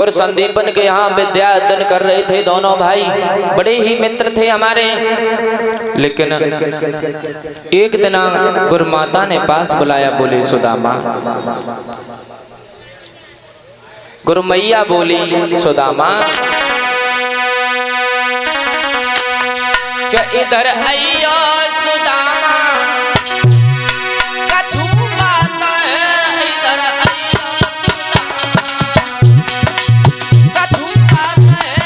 और संदीपन के यहाँ विद्या अध्ययन कर रहे थे दोनों भाई, बड़े ही मित्र थे हमारे। लेकिन एक दिन गुरु माता ने पास बुलाया, बोले सुदामा, गुरु मैया बोली सुदामा क्या इधर आइयो सुदामा, कछु बात है इधर आइयो सुदामा, कछु बात है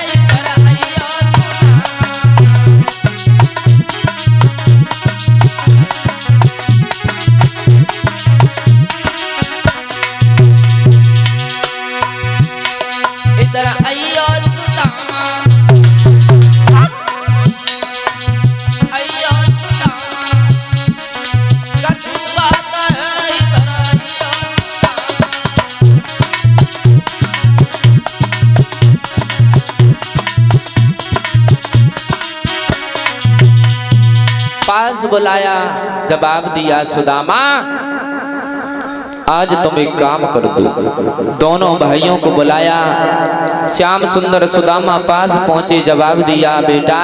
इधर आइयो सुदामा, इधर आइयो सुदामा, पास बुलाया, जवाब दिया सुदामा आज तुम एक काम कर दो। दोनों भाइयों को बुलाया, श्याम सुंदर सुदामा पास पहुंचे, जवाब दिया बेटा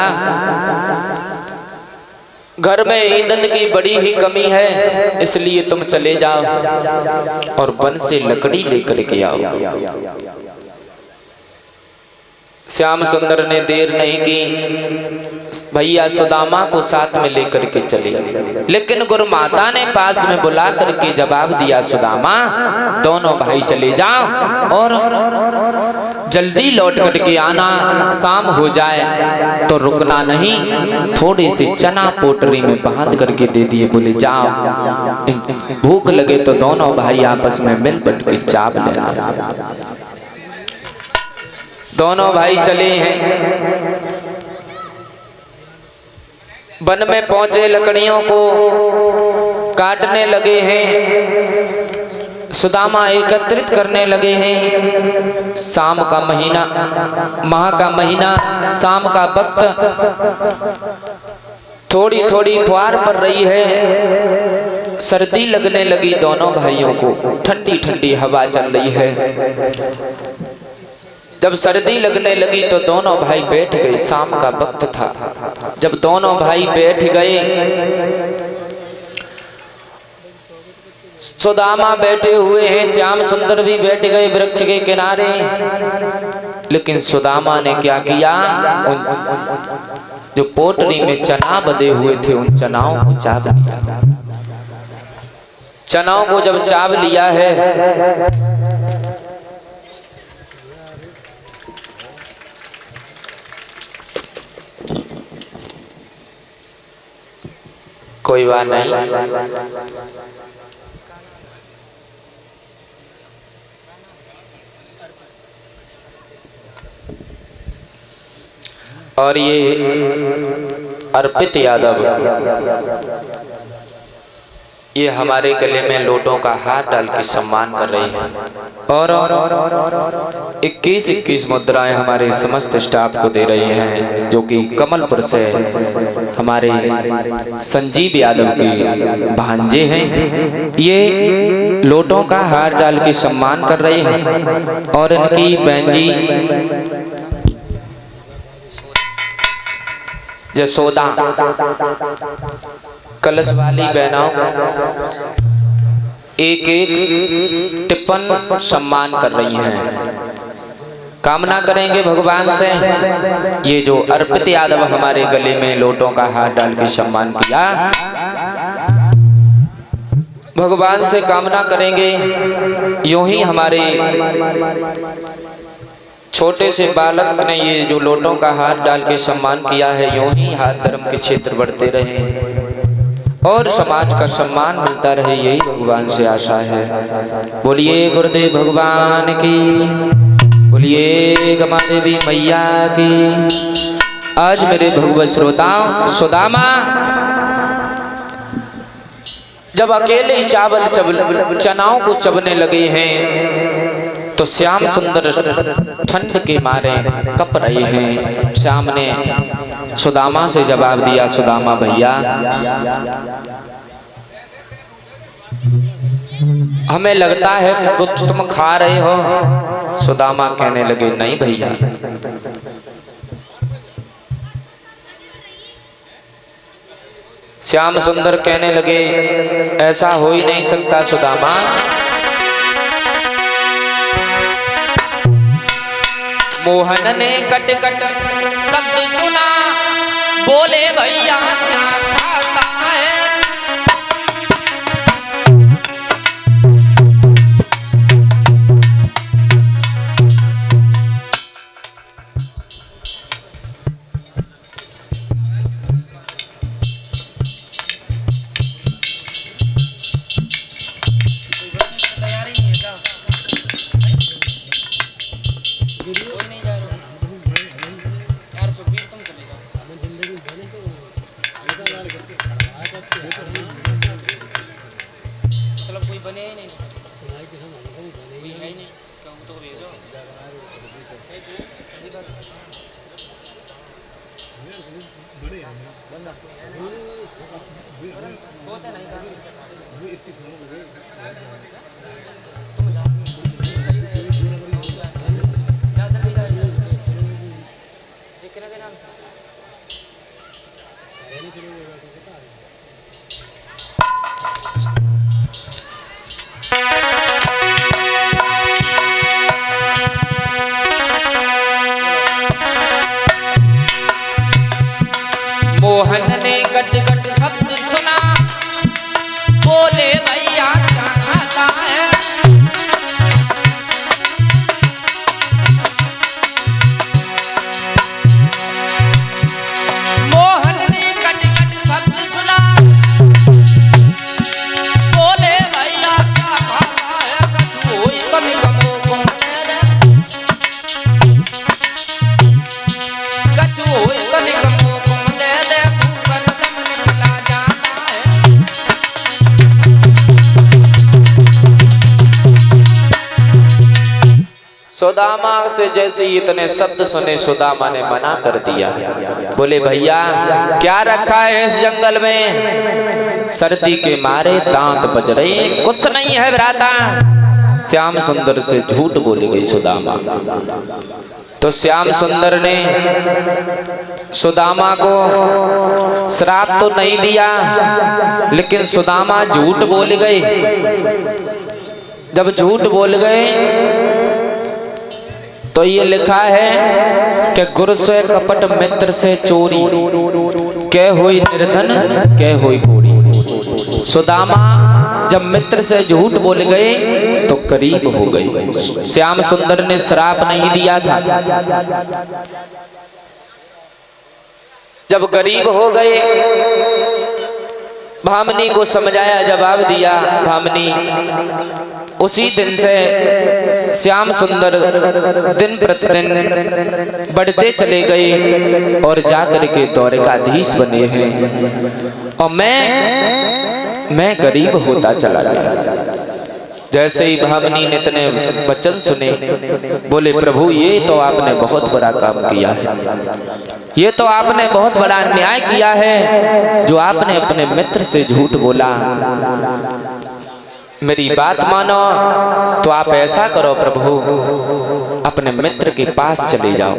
घर में ईंधन की बड़ी ही कमी है, इसलिए तुम चले जाओ और वन से लकड़ी लेकर के आओ। श्याम सुंदर ने देर नहीं की, भैया सुदामा को साथ में लेकर के चले। लेकिन गुरु माता ने पास में बुला करके जवाब दिया सुदामा दोनों भाई चले जाओ और जल्दी लौट करके आना, शाम हो जाए तो रुकना नहीं। थोड़े से चना पोटरी में बांध करके दे दिए, बोले जाओ, भूख लगे तो दोनों भाई आपस में मिल बट के चाप लेना। दोनों भाई चले हैं, वन में पहुंचे, लकड़ियों को काटने लगे हैं, सुदामा एकत्रित करने लगे हैं। शाम का महीना, माह का महीना, शाम का वक्त, थोड़ी थोड़ी फुहार पड़ रही है, सर्दी लगने लगी दोनों भाइयों को, ठंडी ठंडी हवा चल रही है। जब सर्दी लगने लगी तो दोनों भाई बैठ गए, शाम का वक्त था। जब दोनों भाई बैठ गए, सुदामा बैठे हुए हैं, श्याम सुंदर भी बैठ गए वृक्ष के किनारे। लेकिन सुदामा ने क्या किया, उन जो पोटरी में चना बंधे हुए थे उन चनाओं को चाव लिया। चनाओं को जब चाव लिया है, कोई बात नहीं, और ये अर्पित यादव ये हमारे गले में लोटों का हार डाल के सम्मान कर रही हैं और 21 मुद्राएं हमारे समस्त स्टाफ को दे रही हैं, जो कि कमलपुर से हमारे संजीव यादव के भांजे हैं। ये लोटों का हार डाल के सम्मान कर रहे हैं और इनकी बहन जी यशोदा कलश वाली बहनों एक एक टिप्पण सम्मान कर रही हैं। कामना करेंगे भगवान से, ये जो अर्पित यादव हमारे गले में लोटों का हाथ डाल के सम्मान किया, भगवान से कामना करेंगे यूं ही हमारे छोटे से बालक ने ये जो लोटों का हाथ डाल के सम्मान किया है, यूं ही हाथ धर्म के क्षेत्र बढ़ते रहे और समाज का सम्मान मिलता रहे, यही भगवान से आशा है। बोलिए गुरुदेव भगवान की, बोलिए गमा देवी मैया की। आज मेरे भगवत श्रोताओं, सुदामा जब अकेले ही चनाओं को चबने लगे हैं तो श्याम सुंदर ठंड के मारे कप रहे हैं। श्याम ने सुदामा से जवाब दिया, सुदामा भैया हमें लगता है कि कुछ तुम खा रहे हो, सुदामा कहने लगे नहीं भैया, श्याम सुंदर कहने लगे ऐसा हो ही नहीं सकता सुदामा, मोहन ने कट कट शब्द सुना, बोले भैया क्या खाता है। मोहन ने गट गट शब्द सुना, बोले भैया क्या खाता है। मोहन ने गट गट शब्द सुना, बोले भैया क्या खाता है। कछु होई तो निगमो को दे दे, कछु होई तो निगमो सुदामा से जैसे इतने शब्द सुने सुदामा ने मना कर दिया। बोले भैया क्या रखा है इस जंगल में, सर्दी के मारे दांत बज रहे, कुछ नहीं है भ्राता। श्याम सुंदर से झूठ बोल गई सुदामा। तो श्याम सुंदर ने सुदामा को श्राप तो नहीं दिया, लेकिन सुदामा झूठ बोल गए। जब झूठ बोल गए तो ये लिखा है कि गुरु से कपट मित्र से चोरी, कह हुई निर्धन कह हुई कोड़ी। सुदामा जब मित्र से झूठ बोल गए तो गरीब हो गए। श्याम सुंदर ने श्राप नहीं दिया था। जब गरीब हो गए, भामनी को समझाया, जवाब दिया। भामनी उसी दिन से श्याम सुंदर दिन प्रतिदिन बढ़ते चले गए और जाकर के द्वारकाधीश बने हैं, और मैं गरीब होता चला गया। जैसे ही भामनी ने इतने वचन सुने, बोले प्रभु ये तो आपने बहुत बड़ा काम किया है, ये तो आपने बहुत बड़ा अन्याय किया है जो आपने अपने मित्र से झूठ बोला। मेरी बात मानो तो आप ऐसा करो प्रभु, अपने मित्र के पास चले जाओ।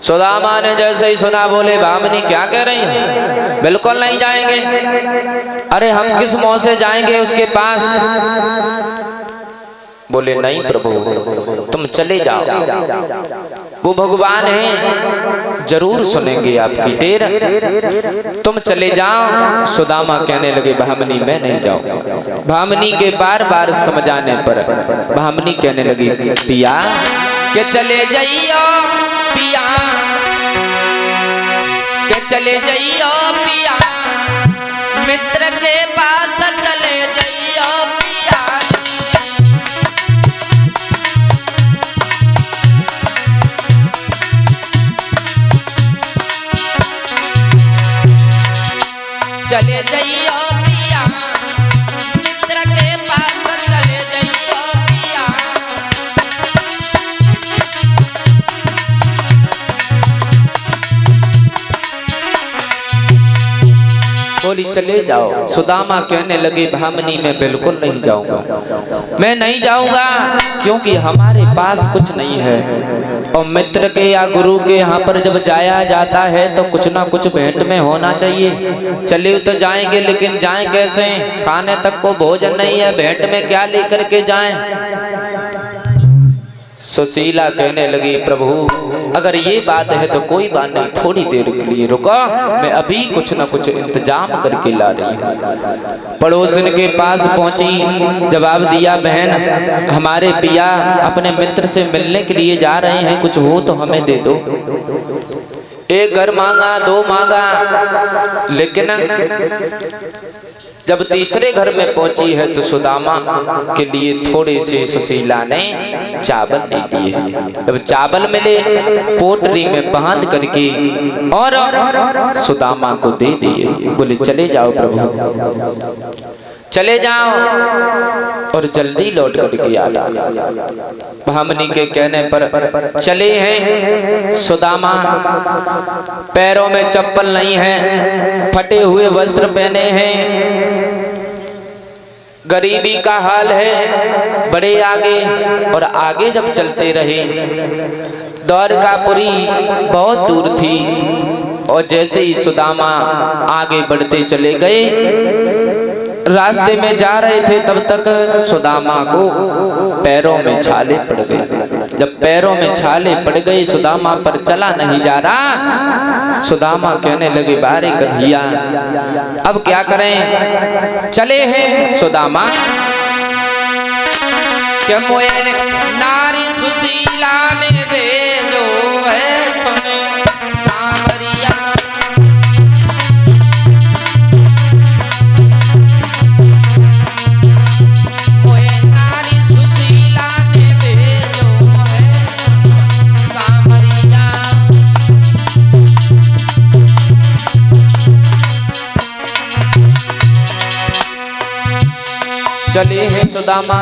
सुदामा ने जैसे ही सुना, बोले भामनी क्या कह रही है, बिल्कुल नहीं जाएंगे। अरे हम किस मुंह से जाएंगे उसके पास। बोले नहीं प्रभु तुम चले जाओ, वो भगवान हैं, जरूर सुनेंगे आपकी टेर, तुम चले जाओ। सुदामा कहने लगे भामनी मैं नहीं जाऊंगा। भामनी के बार बार समझाने पर भामनी कहने लगी पिया के चले जाइयो, पिया के चले जाइयो, पिया मित्र के पास चले जाइयो पिया। चले जाइयो पिया मित्र के पास चले जाइयो पिया। बोली चले जाओ। सुदामा कहने लगे भामिनी मैं बिल्कुल नहीं जाऊंगा, मैं नहीं जाऊंगा, क्योंकि हमारे पास कुछ नहीं है। और मित्र के या गुरु के यहाँ पर जब जाया जाता है तो कुछ ना कुछ भेंट में होना चाहिए। चले तो जाएंगे, लेकिन जाएं कैसे? खाने तक को भोजन नहीं है, भेंट में क्या लेकर के जाएं? सुशीला कहने लगी प्रभु अगर ये बात है तो कोई बात नहीं, थोड़ी देर के लिए रुको, मैं अभी कुछ न कुछ इंतजाम करके ला रही हूँ। पड़ोसन के पास पहुंची, जवाब दिया बहन हमारे पिया अपने मित्र से मिलने के लिए जा रहे हैं, कुछ हो तो हमें दे दो। एक घर मांगा, दो मांगा, लेकिन जब तीसरे घर में पहुंची है तो सुदामा के लिए थोड़े से सुशीला ने चावल ले लिए। जब चावल मिले पोटली में बांध करके और सुदामा को दे दिए। बोले चले जाओ प्रभु, चले जाओ और जल्दी लौट करके आना। भामिनी के कहने पर चले हैं। सुदामा पैरों में चप्पल नहीं है, फटे हुए वस्त्र पहने हैं, गरीबी का हाल है, बड़े आगे। और आगे जब चलते रहे, द्वारकापुरी बहुत दूर थी, और जैसे ही सुदामा आगे बढ़ते चले गए, रास्ते में जा रहे थे तब तक सुदामा को पैरों में छाले पड़ गए। जब पैरों में छाले पड़ गए, सुदामा पर चला नहीं जा रहा। सुदामा कहने लगे बारे कन्हैया अब क्या करें? चले हैं सुदामा क्या मोए नारी सुशीला ने भेजो है सुने सामरिया। चले हैं सुदामा,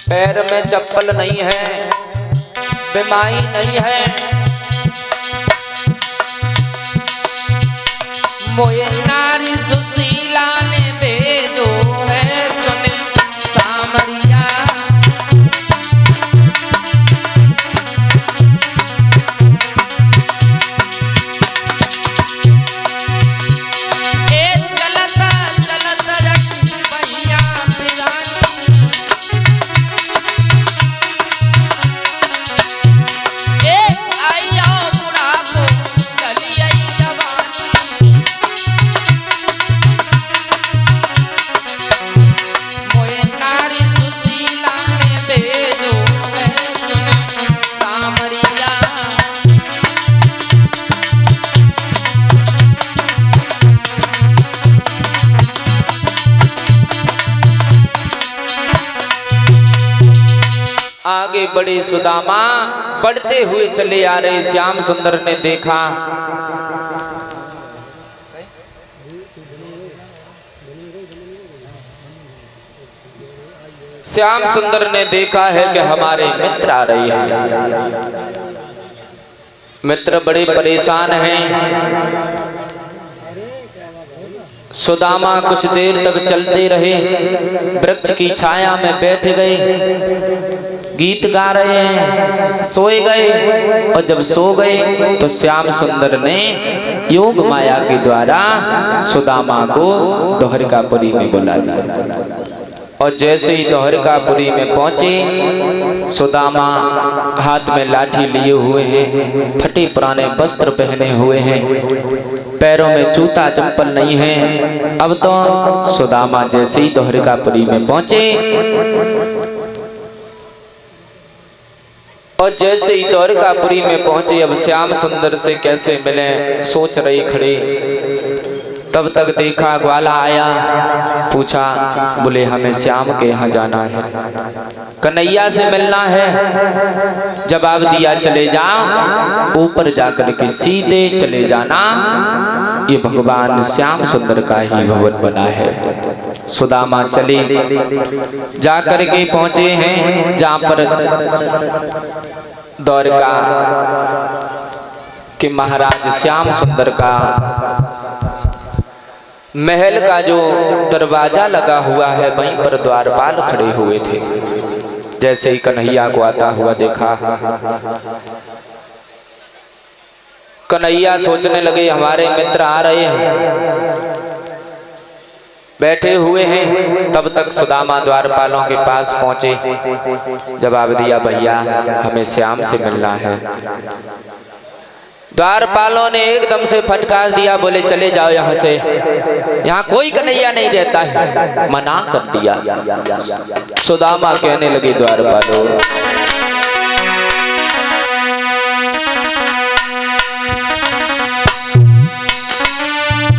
पैर में चप्पल नहीं है, बीमारी नहीं है, मोए नारी सुशीला ने भेजो है सुने सामरिया। आगे बढ़े सुदामा, बढ़ते हुए चले आ रहे श्याम सुंदर ने देखा श्याम सुंदर ने देखा है कि हमारे मित्र आ रहे हैं। मित्र बड़े परेशान हैं। सुदामा कुछ देर तक चलते रहे, वृक्ष की छाया में बैठ गए, गीत गा रहे हैं, सोए गए। और जब सो गए तो श्याम सुंदर ने योग माया के द्वारा सुदामा को द्वारकापुरी में बुला दिया। और जैसे ही द्वारकापुरी में पहुंचे, सुदामा हाथ में लाठी लिए हुए हैं, फटे पुराने वस्त्र पहने हुए हैं, पैरों में जूता चप्पल नहीं है। अब तो सुदामा जैसे ही द्वारकापुरी में पहुंचे और जैसे ही द्वारकापुरी में पहुंचे, अब श्याम सुंदर से कैसे मिले सोच रहे खड़े। तब तक देखा ग्वाला आया, पूछा, बोले हमें श्याम के यहाँ जाना है, कन्हैया से मिलना है। जवाब दिया चले जाओ, ऊपर जाकर के सीधे चले जाना, ये भगवान श्याम सुंदर का ही भवन बना है। सुदामा चले, जाकर के पहुंचे हैं जहाँ पर द्वारका के महाराज श्याम सुंदर का महल का जो दरवाजा लगा हुआ है वहीं पर द्वारपाल खड़े हुए थे। जैसे ही कन्हैया को आता हुआ देखा, कन्हैया सोचने लगे हमारे मित्र आ रहे हैं, बैठे हुए हैं। तब तक सुदामा द्वारपालों के पास पहुंचे, जवाब दिया भैया हमें श्याम से मिलना है। द्वारपालों ने एकदम से फटकार दिया, बोले चले जाओ यहाँ से, यहाँ कोई कन्हैया नहीं रहता है, मना कर दिया। सुदामा कहने लगे द्वारपालों,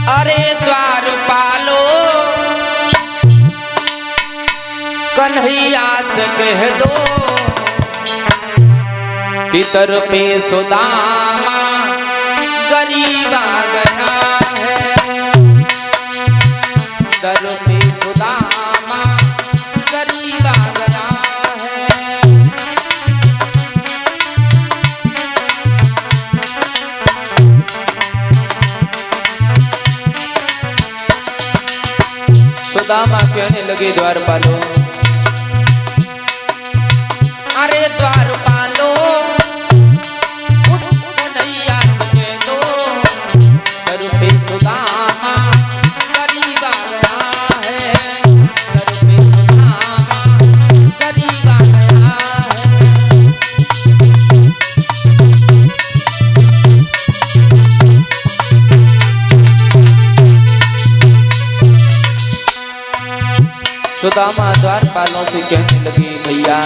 अरे द्वारपालो कन्हैया से कह दो कि दर पे सुदामा गरीब आ गया है, दर पे सुदामा गरीब आ गया है। सुदामा कहने लगे द्वारपालो, अरे द्वारपालो सुदामा द्वारपालों से कहने लगे भैया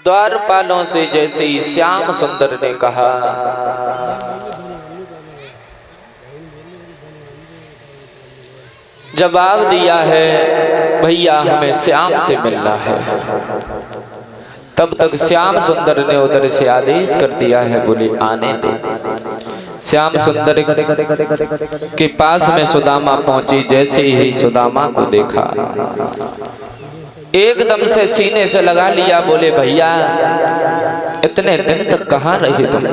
द्वारपालों से जैसे ही श्याम सुंदर ने कहा, जवाब दिया है भैया हमें श्याम से मिलना है। तब तक श्याम सुंदर ने उधर से आदेश कर दिया है, बोले आने दो। श्याम सुंदर के पास में सुदामा पहुंची। जैसे ही सुदामा को देखा, एकदम से सीने से लगा लिया, बोले भैया इतने दिन तक कहाँ रहे तुम?